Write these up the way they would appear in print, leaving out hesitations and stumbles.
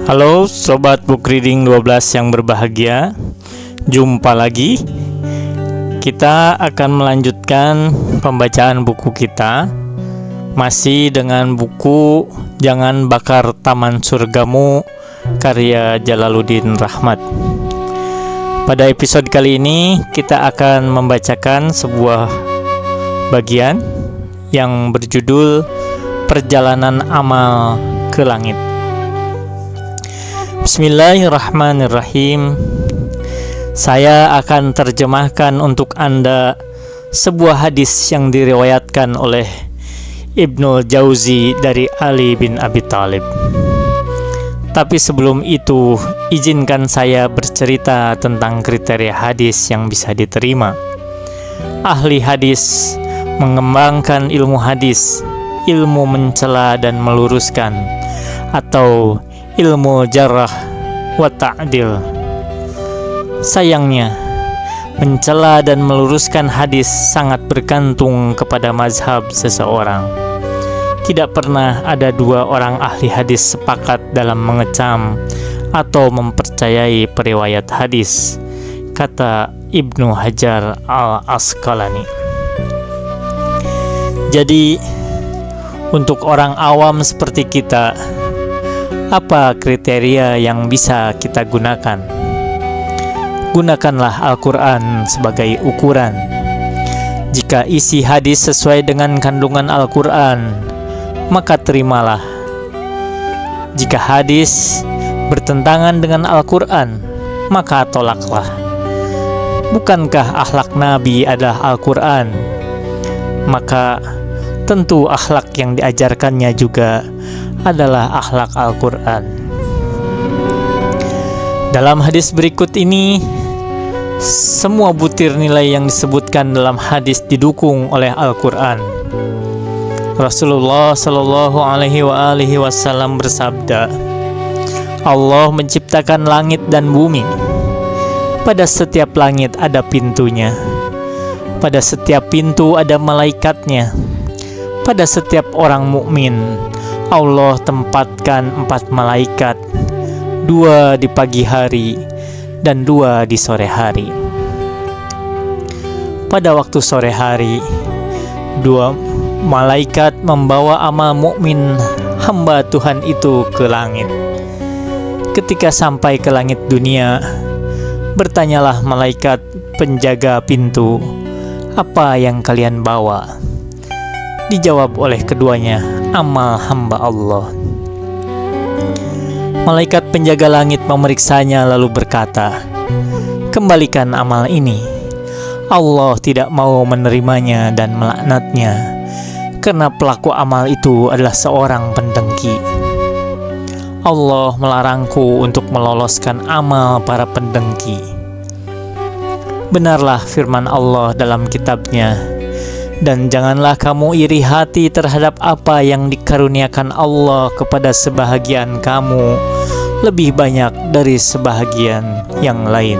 Halo Sobat Book Reading 12 yang berbahagia. Jumpa lagi. Kita akan melanjutkan pembacaan buku kita, masih dengan buku Jangan Bakar Taman Surgamu karya Jalaluddin Rahmat. Pada episode kali ini kita akan membacakan sebuah bagian yang berjudul Perjalanan Amal ke Langit. Bismillahirrahmanirrahim. Saya akan terjemahkan untuk Anda sebuah hadis yang diriwayatkan oleh Ibnul Jauzi dari Ali bin Abi Thalib. Tapi sebelum itu, izinkan saya bercerita tentang kriteria hadis yang bisa diterima. Ahli hadis mengembangkan ilmu hadis, ilmu mencela dan meluruskan, atau ilmu jarah wa ta'dil. Sayangnya, mencela dan meluruskan hadis sangat bergantung kepada mazhab seseorang. Tidak pernah ada dua orang ahli hadis sepakat dalam mengecam atau mempercayai periwayat hadis, kata Ibnu Hajar al-Asqalani. Jadi, untuk orang awam seperti kita, apa kriteria yang bisa kita gunakan? Gunakanlah Al-Quran sebagai ukuran. Jika isi hadis sesuai dengan kandungan Al-Quran, maka terimalah. Jika hadis bertentangan dengan Al-Quran, maka tolaklah. Bukankah akhlak Nabi adalah Al-Quran? Maka tentu akhlak yang diajarkannya juga adalah akhlak Al-Quran. Dalam hadis berikut ini, semua butir nilai yang disebutkan dalam hadis didukung oleh Al-Quran. Rasulullah Shallallahu Alaihi Wasallam bersabda, Allah menciptakan langit dan bumi. Pada setiap langit ada pintunya. Pada setiap pintu ada malaikatnya. Pada setiap orang mukmin, Allah tempatkan 4 malaikat, 2 di pagi hari dan 2 di sore hari. Pada waktu sore hari, 2 malaikat membawa amal mukmin hamba Tuhan itu ke langit. Ketika sampai ke langit dunia, bertanyalah malaikat penjaga pintu, apa yang kalian bawa? Dijawab oleh keduanya, amal hamba Allah. Malaikat penjaga langit memeriksanya lalu berkata, kembalikan amal ini. Allah tidak mau menerimanya dan melaknatnya, karena pelaku amal itu adalah seorang pendengki. Allah melarangku untuk meloloskan amal para pendengki. Benarlah firman Allah dalam kitabnya, dan janganlah kamu iri hati terhadap apa yang dikaruniakan Allah kepada sebahagian kamu lebih banyak dari sebahagian yang lain.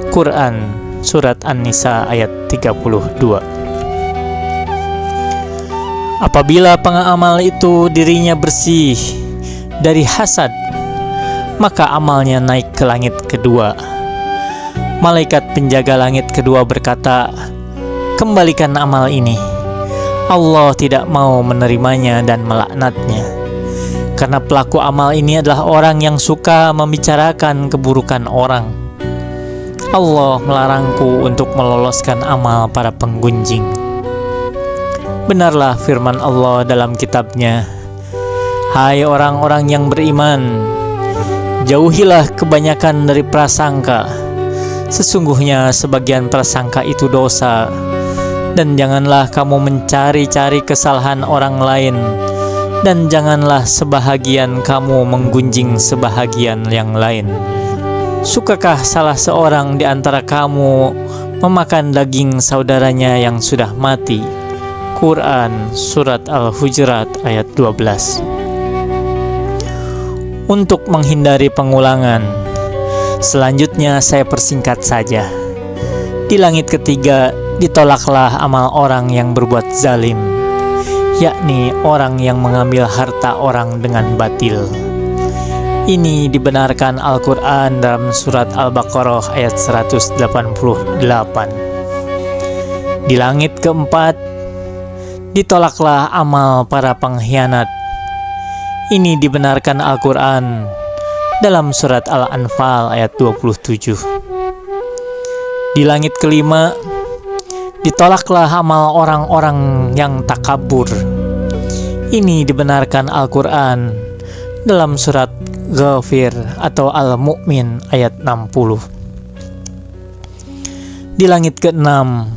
Quran Surat An-Nisa ayat 32. Apabila pengamal itu dirinya bersih dari hasad, maka amalnya naik ke langit kedua. Malaikat penjaga langit kedua berkata, kembalikan amal ini. Allah tidak mau menerimanya dan melaknatnya, karena pelaku amal ini adalah orang yang suka membicarakan keburukan orang. Allah melarangku untuk meloloskan amal para penggunjing. Benarlah firman Allah dalam kitabnya, hai orang-orang yang beriman, jauhilah kebanyakan dari prasangka. Sesungguhnya sebagian prasangka itu dosa. Dan janganlah kamu mencari-cari kesalahan orang lain, dan janganlah sebahagian kamu menggunjing sebahagian yang lain. Sukakah salah seorang di antara kamu memakan daging saudaranya yang sudah mati? Quran Surat Al-Hujurat ayat 12. Untuk menghindari pengulangan, selanjutnya saya persingkat saja. Di langit ketiga ditolaklah amal orang yang berbuat zalim, yakni orang yang mengambil harta orang dengan batil. Ini dibenarkan Al-Quran dalam surat Al-Baqarah ayat 188. Di langit keempat, ditolaklah amal para pengkhianat. Ini dibenarkan Al-Quran dalam surat Al-Anfal ayat 27. Di langit kelima, ditolaklah amal orang-orang yang takabur. Ini dibenarkan Al-Quran dalam surat Ghafir atau Al-Mu'min ayat 60. Di langit keenam,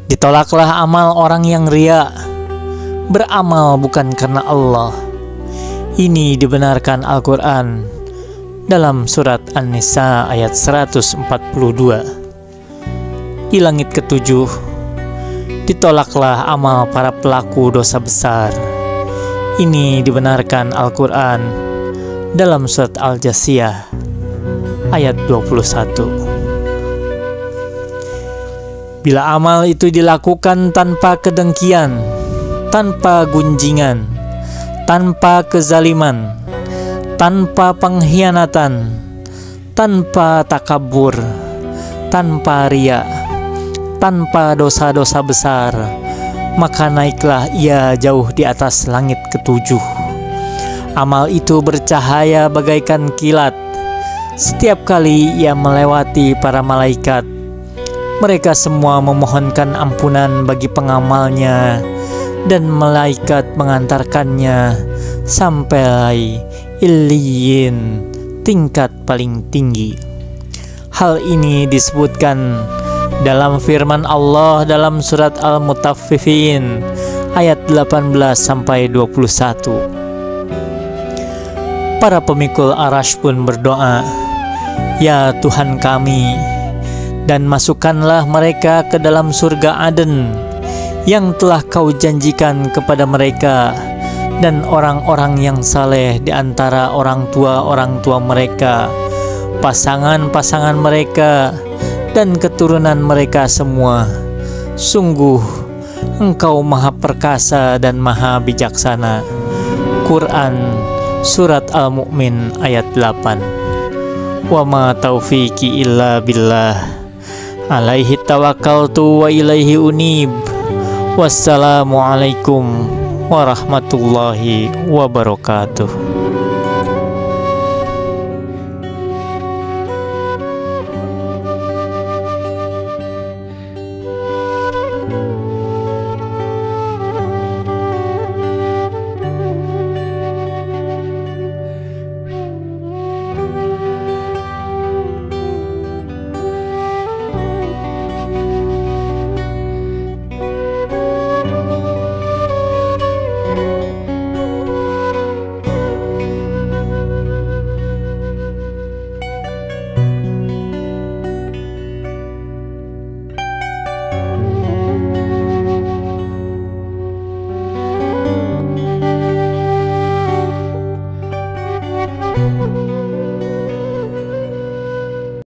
ditolaklah amal orang yang ria, beramal bukan karena Allah. Ini dibenarkan Al-Quran dalam surat An-Nisa ayat 142. Di langit ketujuh, ditolaklah amal para pelaku dosa besar. Ini dibenarkan Al-Quran dalam surat Al-Jasiyah ayat 21. Bila amal itu dilakukan tanpa kedengkian, tanpa gunjingan, tanpa kezaliman, tanpa pengkhianatan, tanpa takabur, tanpa riya, tanpa dosa-dosa besar, maka naiklah ia jauh di atas langit ketujuh. Amal itu bercahaya bagaikan kilat. Setiap kali ia melewati para malaikat, mereka semua memohonkan ampunan bagi pengamalnya, dan malaikat mengantarkannya sampai Illiyin, tingkat paling tinggi. Hal ini disebutkan dalam firman Allah dalam surat Al-Mutaffifin ayat 18-21. Para pemikul Arasy pun berdoa, "Ya Tuhan kami, dan masukkanlah mereka ke dalam surga Aden yang telah Kau janjikan kepada mereka dan orang-orang yang saleh di antara orang tua mereka, pasangan-pasangan mereka, dan keturunan mereka semua. Sungguh Engkau Maha Perkasa dan Maha Bijaksana." Quran Surat Al-Mu'min ayat 8. Wa ma taufiqi illa billah. Alaihi tawakkaltu wa ilaihi unib. Wassalamualaikum warahmatullahi wabarakatuh.